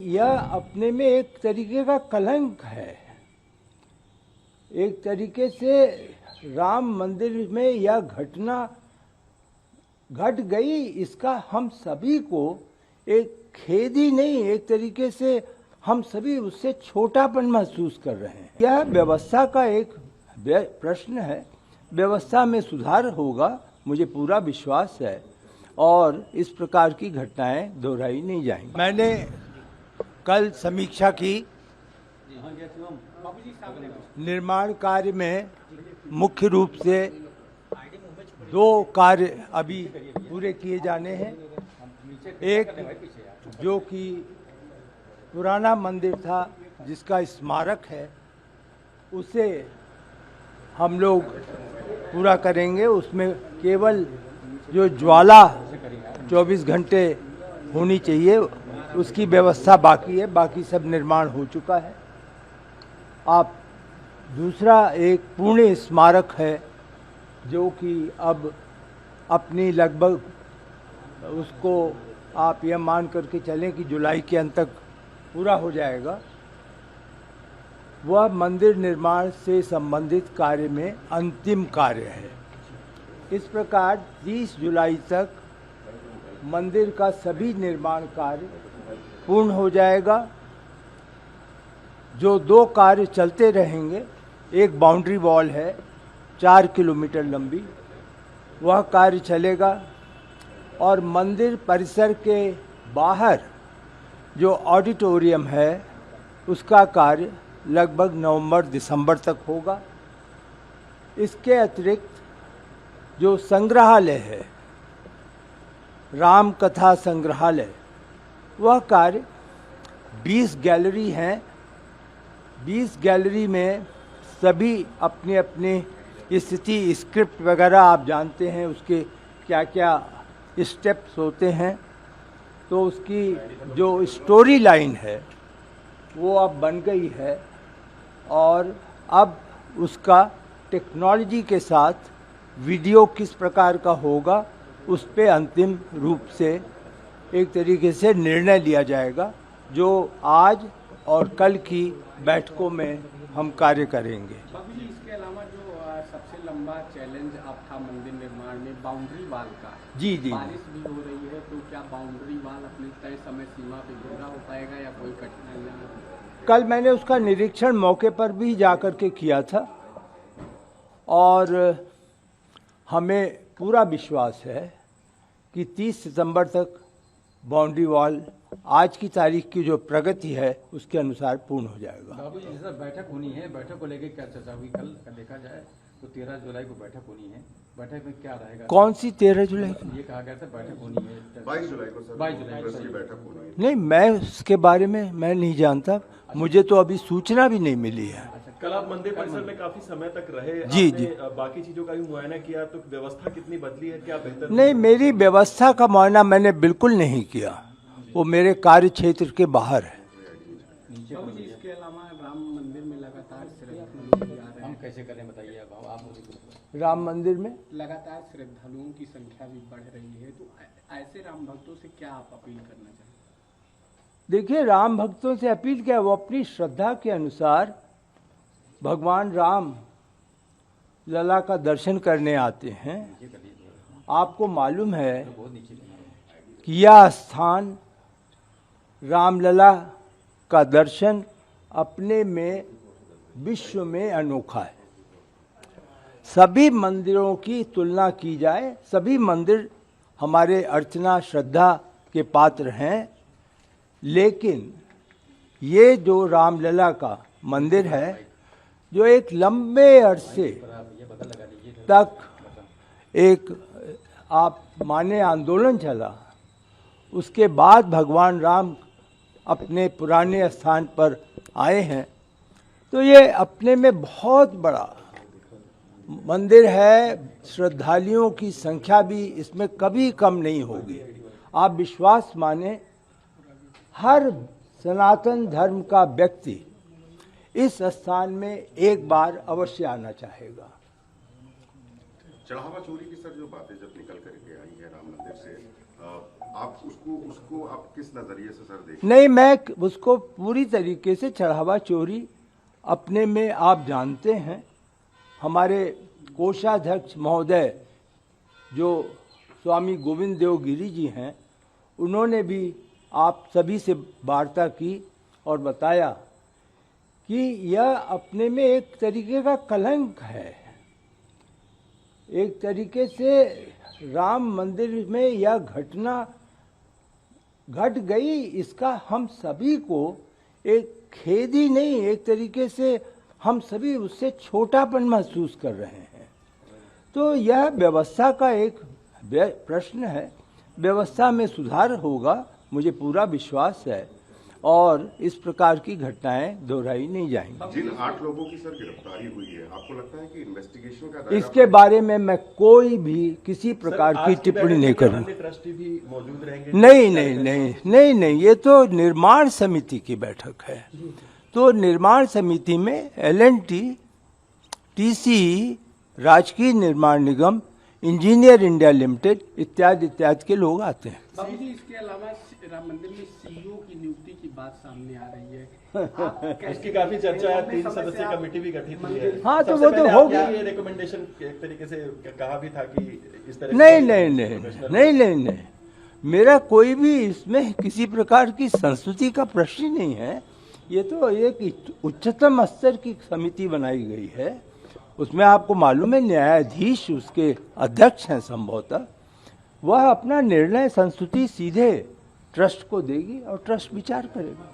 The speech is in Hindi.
यह अपने में एक तरीके का कलंक है। एक तरीके से राम मंदिर में यह घटना घट गई, इसका हम सभी को एक खेद ही नहीं, एक तरीके से हम सभी उससे छोटापन महसूस कर रहे हैं। यह व्यवस्था का एक प्रश्न है, व्यवस्था में सुधार होगा, मुझे पूरा विश्वास है, और इस प्रकार की घटनाएं दोहराई नहीं जाएंगी। मैंने कल समीक्षा की, निर्माण कार्य में मुख्य रूप से 2 कार्य अभी पूरे किए जाने हैं। एक जो कि पुराना मंदिर था जिसका स्मारक है, उसे हम लोग पूरा करेंगे। उसमें केवल जो ज्वाला 24 घंटे होनी चाहिए उसकी व्यवस्था बाकी है, बाकी सब निर्माण हो चुका है। आप दूसरा एक पुण्य स्मारक है जो कि अब अपनी लगभग उसको आप यह मान करके चलें कि जुलाई के अंत तक पूरा हो जाएगा। वह मंदिर निर्माण से संबंधित कार्य में अंतिम कार्य है। इस प्रकार 30 जुलाई तक मंदिर का सभी निर्माण कार्य पूर्ण हो जाएगा। जो 2 कार्य चलते रहेंगे, एक बाउंड्री वॉल है 4 किलोमीटर लंबी, वह कार्य चलेगा, और मंदिर परिसर के बाहर जो ऑडिटोरियम है उसका कार्य लगभग नवंबर-दिसंबर तक होगा। इसके अतिरिक्त जो संग्रहालय है, राम कथा संग्रहालय, वह कार्य 20 गैलरी हैं। 20 गैलरी में सभी अपने अपने स्थिति, स्क्रिप्ट वगैरह आप जानते हैं उसके क्या क्या स्टेप्स होते हैं, तो उसकी जो स्टोरी लाइन है वो अब बन गई है, और अब उसका टेक्नोलॉजी के साथ वीडियो किस प्रकार का होगा उस पे अंतिम रूप से एक तरीके से निर्णय लिया जाएगा, जो आज और कल की बैठकों में हम कार्य करेंगे। इसके अलावा जो सबसे लंबा चैलेंज अब था मंदिर निर्माण में बाउंड्री वाल का, जी, बारिश भी हो रही है, तो क्या बाउंड्री वाल अपनी तय समय सीमा पे पूरा हो पाएगा या कोई कठिनाइयाँ? कल मैंने उसका निरीक्षण मौके पर भी जाकर के किया था, और हमें पूरा विश्वास है कि 30 सितंबर तक बाउंड्री वॉल आज की तारीख की जो प्रगति है उसके अनुसार पूर्ण हो जाएगा। बाबू जी, जैसा बैठक होनी है, बैठक को लेकर क्या चर्चा हुई? कल देखा जाए तो 13 जुलाई को बैठक होनी है, बैठक में क्या रहेगा? कौन सी 13 जुलाई को? ये कहा गया था बैठक होनी है 22 जुलाई को। 22 जुलाई को की बैठक होनी है। नहीं, मैं उसके बारे में मैं नहीं जानता, मुझे तो अभी सूचना भी नहीं मिली है। कल आप मंदिर परिसर में काफी समय तक रहे, जी, आपने जी। बाकी चीजों का भी मुआयना किया, तो व्यवस्था कितनी बदली है, क्या बेहतर? नहीं, मेरी व्यवस्था का मुआयना मैंने बिल्कुल नहीं किया, वो मेरे कार्य क्षेत्र के बाहर है। बाबू जी, इसके अलावा राम मंदिर में लगातार श्रद्धालु आ रहे हम हैं, कैसे करें बताइए आप मुझे। राम मंदिर में लगातार श्रद्धालुओं की संख्या भी बढ़ रही है, तो ऐसे राम भक्तों से क्या आप अपील करना चाहेंगे? देखिए, राम भक्तों से अपील क्या, वो अपनी श्रद्धा के अनुसार भगवान राम लला का दर्शन करने आते हैं। आपको मालूम है कि यह स्थान रामलला का दर्शन अपने में विश्व में अनोखा है। सभी मंदिरों की तुलना की जाए, सभी मंदिर हमारे अर्चना श्रद्धा के पात्र हैं, लेकिन ये जो रामलला का मंदिर है, जो एक लंबे अरसे तक एक आप माने आंदोलन चला, उसके बाद भगवान राम अपने पुराने स्थान पर आए हैं, तो ये अपने में बहुत बड़ा मंदिर है। श्रद्धालुओं की संख्या भी इसमें कभी कम नहीं होगी। आप विश्वास माने, हर सनातन धर्म का व्यक्ति इस स्थान में एक बार अवश्य आना चाहेगा। चढ़ावा चोरी की सर जो बातें जब निकल करके आई है राम मंदिर से, आप उसको आप किस नजरिए से सर देखते नहीं, मैं उसको पूरी तरीके से चढ़ावा चोरी अपने में, आप जानते हैं हमारे कोषाध्यक्ष महोदय जो स्वामी गोविंद देव गिरी जी हैं, उन्होंने भी आप सभी से वार्ता की और बताया कि यह अपने में एक तरीके का कलंक है। एक तरीके से राम मंदिर में यह घटना घट गई, इसका हम सभी को एक खेद ही नहीं, एक तरीके से हम सभी उससे छोटापन महसूस कर रहे हैं। तो यह व्यवस्था का एक प्रश्न है, व्यवस्था में सुधार होगा, मुझे पूरा विश्वास है, और इस प्रकार की घटनाएं दोहराई नहीं जाएंगी। जिन 8 लोगों की सर गिरफ्तारी हुई है, आपको लगता है कि इन्वेस्टिगेशन का दायरा इसके बारे में मैं कोई भी किसी प्रकार की टिप्पणी नहीं करूंगा। ट्रस्टी भी मौजूद रहेंगे? नहीं, ये तो निर्माण समिति की बैठक है। तो निर्माण समिति में L&T, TCE, राजकीय निर्माण निगम, इंजीनियर इंडिया लिमिटेड इत्यादि के लोग आते हैं। बाबू जी, इसके अलावा राम मंदिर में CEO की नियुक्ति की बात सामने आ रही है। इसकी काफी चर्चा है, 3 सदस्यीय कमेटी भी गठित हुई है। हाँ, तो सबसे वो तो पहले होगी। आपने ये रिकमेंडेशन एक तरीके से कहा भी था कि इस तरह नहीं, मेरा कोई भी इसमें किसी प्रकार की संस्कृति का प्रश्न ही नहीं है। ये तो एक उच्चतम स्तर की समिति बनाई गई है, उसमें आपको मालूम है न्यायाधीश उसके अध्यक्ष हैं संभवतः। वह अपना निर्णय संस्तुति सीधे ट्रस्ट को देगी और ट्रस्ट विचार करेगा।